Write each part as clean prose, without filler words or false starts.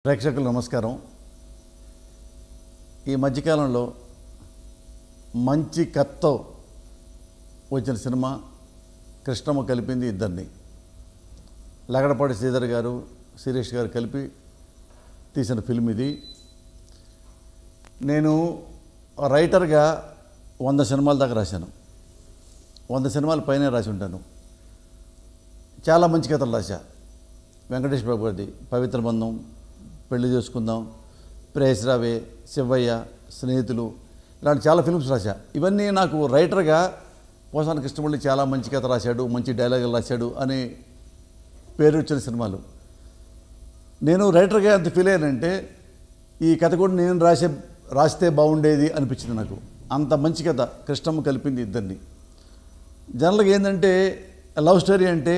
ప్రేక్షకులకు నమస్కారం. ఈ మధ్యకాలంలో మంచి కథతో వచ్చిన సినిమా కృష్ణమ్మ కలిపింది ఇద్దరిని. లగడపాటి శ్రీధర్ గారు, శిరీష్ గారు కలిపి తీసిన ఫిల్మ్ ఇది. నేను రైటర్గా 100 సినిమాల దాకా రాశాను. 100 సినిమాల పైనే రాసి ఉంటాను. చాలా మంచి కథలు రాశా. వెంకటేష్ బాబు గారిది పవిత్ర బంధం, పెళ్లి చేసుకుందాం, ప్రేయస్రావే, శివయ్య, స్నేహితులు, ఇలాంటి చాలా ఫిల్మ్స్ రాశా. ఇవన్నీ నాకు రైటర్గా పోసాని కృష్ణమురళి చాలా మంచి కథ రాశాడు, మంచి డైలాగులు రాశాడు అని పేరు వచ్చిన సినిమాలు. నేను రైటర్గా ఎంత ఫీల్ అయ్యానంటే ఈ కథ కూడా నేను రాస్తే బాగుండేది అనిపించింది నాకు. అంత మంచి కథ కృష్ణమ్మ కలిపింది ఇద్దరిని. జనరల్గా ఏంటంటే లవ్ స్టోరీ అంటే,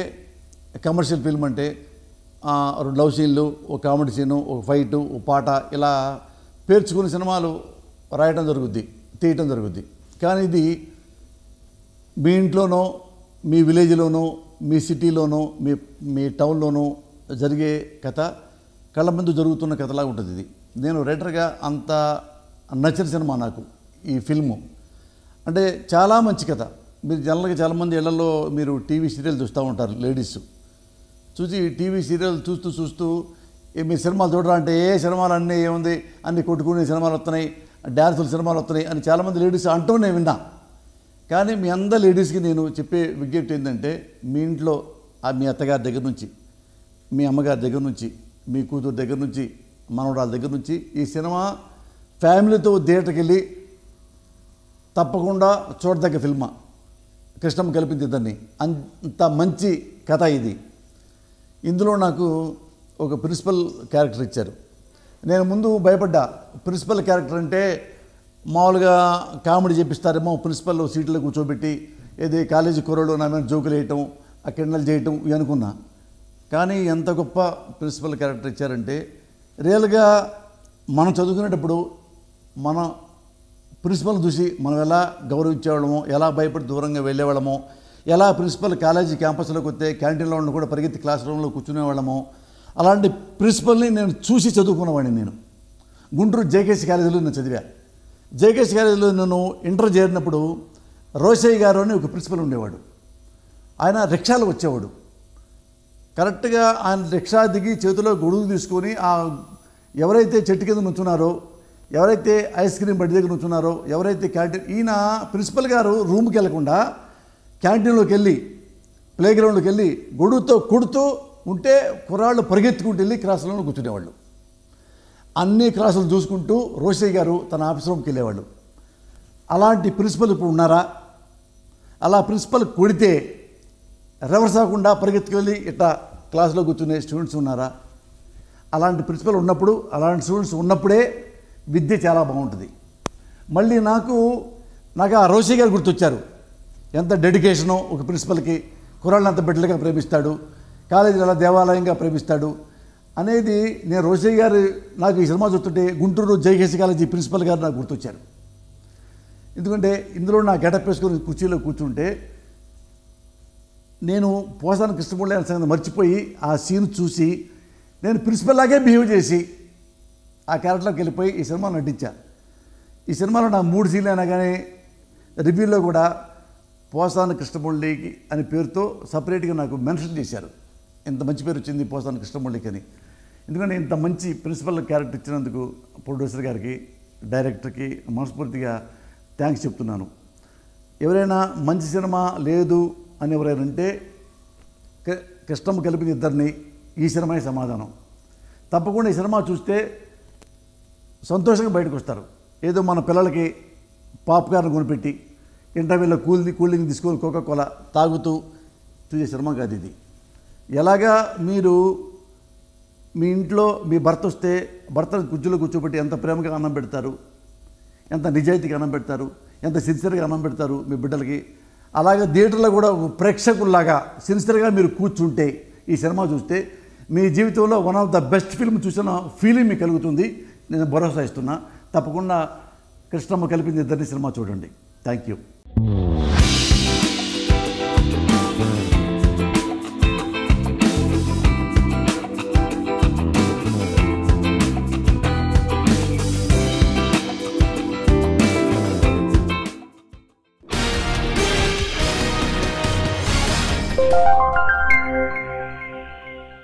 కమర్షియల్ ఫిల్మ్ అంటే 2 లవ్ సీన్లు, ఒక కామెడీ సీను, ఒక ఫైటు, ఒక పాట, ఇలా పేర్చుకుని సినిమాలు రాయటం జరుగుద్ది, తీయటం జరుగుద్ది. కానీ ఇది మీ ఇంట్లోనో, మీ విలేజ్లోనో, మీ సిటీలోనో, మీ టౌన్లోనో జరిగే కథ, కళ్ళ ముందు జరుగుతున్న కథలాగా ఉంటుంది ఇది. నేను రైటర్గా అంత నచ్చిన సినిమా నాకు ఈ ఫిల్ము. అంటే చాలా మంచి కథ. మీరు జనరల్గా చాలామంది ఇళ్లలో మీరు టీవీ సీరియల్ చూస్తూ ఉంటారు. లేడీస్ చూసి టీవీ సీరియల్ చూస్తూ మీరు సినిమాలు చూడరా అంటే, ఏ సినిమాలు అన్నీ ఏముంది, అన్నీ కొట్టుకునే సినిమాలు వస్తున్నాయి, డ్యాన్సుల సినిమాలు వస్తున్నాయి అని చాలామంది లేడీస్ అంటూ నేను విన్నా. కానీ మీ అందరు లేడీస్కి నేను చెప్పే విజ్ఞప్తి ఏంటంటే, మీ ఇంట్లో మీ అత్తగారి దగ్గర నుంచి, మీ అమ్మగారి దగ్గర నుంచి, మీ కూతురు దగ్గర నుంచి, మనవరాల దగ్గర నుంచి ఈ సినిమా ఫ్యామిలీతో థియేటర్కి వెళ్ళి తప్పకుండా చూడదగ్గ ఫిల్మా కృష్ణమ్మ కలిపింది ఇద్దరిని. అంత మంచి కథ ఇది. ఇందులో నాకు ఒక ప్రిన్సిపల్ క్యారెక్టర్ ఇచ్చారు. నేను ముందు భయపడ్డా. ప్రిన్సిపల్ క్యారెక్టర్ అంటే మామూలుగా కామెడీ చేపిస్తారేమో, ప్రిన్సిపల్ సీట్లో కూర్చోబెట్టి ఏది కాలేజీ కుర్రోళ్ళు నా మీద జోకులు వేయటం, ఆ కిండలు చేయటం ఇవి అనుకున్నా. కానీ ఎంత గొప్ప ప్రిన్సిపల్ క్యారెక్టర్ ఇచ్చారంటే, రియల్గా మనం చదువుకునేటప్పుడు మన ప్రిన్సిపల్ చూసి మనం ఎలా గౌరవించేవాళ్ళమో, ఎలా భయపడి దూరంగా వెళ్ళేవాళ్ళమో, ఎలా ప్రిన్సిపల్ కాలేజీ క్యాంపస్లోకి వస్తే క్యాంటీన్లో ఉండి కూడా పరిగెత్తి క్లాస్ రూమ్లో కూర్చునేవాళ్ళమో, అలాంటి ప్రిన్సిపల్ని నేను చూసి చదువుకున్నవాడిని. నేను గుంటూరు జేకేసీ కాలేజీలో నేను చదివా. జేకేసీ కాలేజీలో నేను ఇంటర్ చేరినప్పుడు రోషయ్య గారు అని ఒక ప్రిన్సిపల్ ఉండేవాడు. ఆయన రిక్షాలో వచ్చేవాడు. కరెక్ట్గా ఆయన రిక్షా దిగి చేతిలో గొడుగు తీసుకొని ఎవరైతే చెట్టు కింద నుంచున్నారో, ఎవరైతే ఐస్ క్రీమ్ బండి దగ్గర నుంచున్నారో, ఎవరైతే క్యాంటీన్, ఈయన ప్రిన్సిపల్ గారు రూమ్కి వెళ్లకుండా క్యాంటీన్లోకి వెళ్ళి, ప్లేగ్రౌండ్కి వెళ్ళి గొడుగుతో కొడుతూ ఉంటే కుర్రాళ్ళు పరిగెత్తుకుంటూ వెళ్ళి క్లాస్ రూమ్లో కూర్చునేవాళ్ళు. అన్ని క్లాసులు చూసుకుంటూ రోషయ్య గారు తన ఆఫీస్ రూమ్కి వెళ్ళేవాళ్ళు. అలాంటి ప్రిన్సిపల్ ఇప్పుడు ఉన్నారా? అలా ప్రిన్సిపల్ కొడితే రివర్స్ అవ్వకుండా పరిగెత్తుకెళ్ళి ఇట్లా క్లాసులో కూర్చునే స్టూడెంట్స్ ఉన్నారా? అలాంటి ప్రిన్సిపల్ ఉన్నప్పుడు, అలాంటి స్టూడెంట్స్ ఉన్నప్పుడే విద్య చాలా బాగుంటుంది. మళ్ళీ నాకు ఆ రోషయ్య గారు గుర్తొచ్చారు. ఎంత డెడికేషనో ఒక ప్రిన్సిపల్కి, కుర్రాళ్ళని అంత బిడ్డలుగా ప్రేమిస్తాడు, కాలేజీలో ఎలా దేవాలయంగా ప్రేమిస్తాడు అనేది. నేను రోషయ్య గారు నాకు ఈ సినిమా చూస్తుంటే గుంటూరు జేకేసీ కాలేజీ ప్రిన్సిపల్ గారు నాకు గుర్తొచ్చారు. ఎందుకంటే ఇందులో నా గెటప్ వేసుకొని కుర్చీలో కూర్చుంటే నేను పోసాని కృష్ణమురళి అనే సంగతి మర్చిపోయి ఆ సీన్ చూసి నేను ప్రిన్సిపల్ లాగే బిహేవ్ చేసి ఆ క్యారెక్టర్లోకి వెళ్ళిపోయి ఈ సినిమాలో నటించా. ఈ సినిమాలో నా 3 సీన్లు అయినా కానీ రివ్యూలో కూడా పోసాని కృష్ణమురళికి అనే పేరుతో సపరేట్గా నాకు మెన్షన్ చేశారు. ఇంత మంచి పేరు వచ్చింది పోసాని కృష్ణమురళికి అని. ఎందుకంటే ఇంత మంచి ప్రిన్సిపల్ క్యారెక్టర్ ఇచ్చినందుకు ప్రొడ్యూసర్ గారికి, డైరెక్టర్కి మనస్ఫూర్తిగా థ్యాంక్స్ చెప్తున్నాను. ఎవరైనా మంచి సినిమా లేదు అని ఎవరైనా అంటే కృష్ణమ్మ కలిపిన ఇద్దరిని ఈ సినిమాయే సమాధానం. తప్పకుండా ఈ సినిమా చూస్తే సంతోషంగా బయటకు వస్తారు. ఏదో మన పిల్లలకి పాప్కార్న్ కొనిపెట్టి ఇంటర్వ్యూలో కూలింగ్ తీసుకొని కోకా-కోలా తాగుతూ చూసే సినిమా కాదు ఇది. ఎలాగా మీరు మీ ఇంట్లో మీ భర్త వస్తే భర్తను కుర్చీలో కూర్చోబెట్టి ఎంత ప్రేమగా అన్నం పెడతారు, ఎంత నిజాయితీగా అన్నం పెడతారు, ఎంత సిన్సియర్గా అన్నం పెడతారు మీ బిడ్డలకి, అలాగే థియేటర్లో కూడా ప్రేక్షకుల్లాగా సిన్సియర్గా మీరు కూర్చుంటే ఈ సినిమా చూస్తే మీ జీవితంలో one of the best film చూసిన ఫీలింగ్ మీకు కలుగుతుంది. నేను భరోసా ఇస్తున్నా. తప్పకుండా కృష్ణమ్మ కలిపింది ఇద్దరిని సినిమా చూడండి. Thank you. Thank you.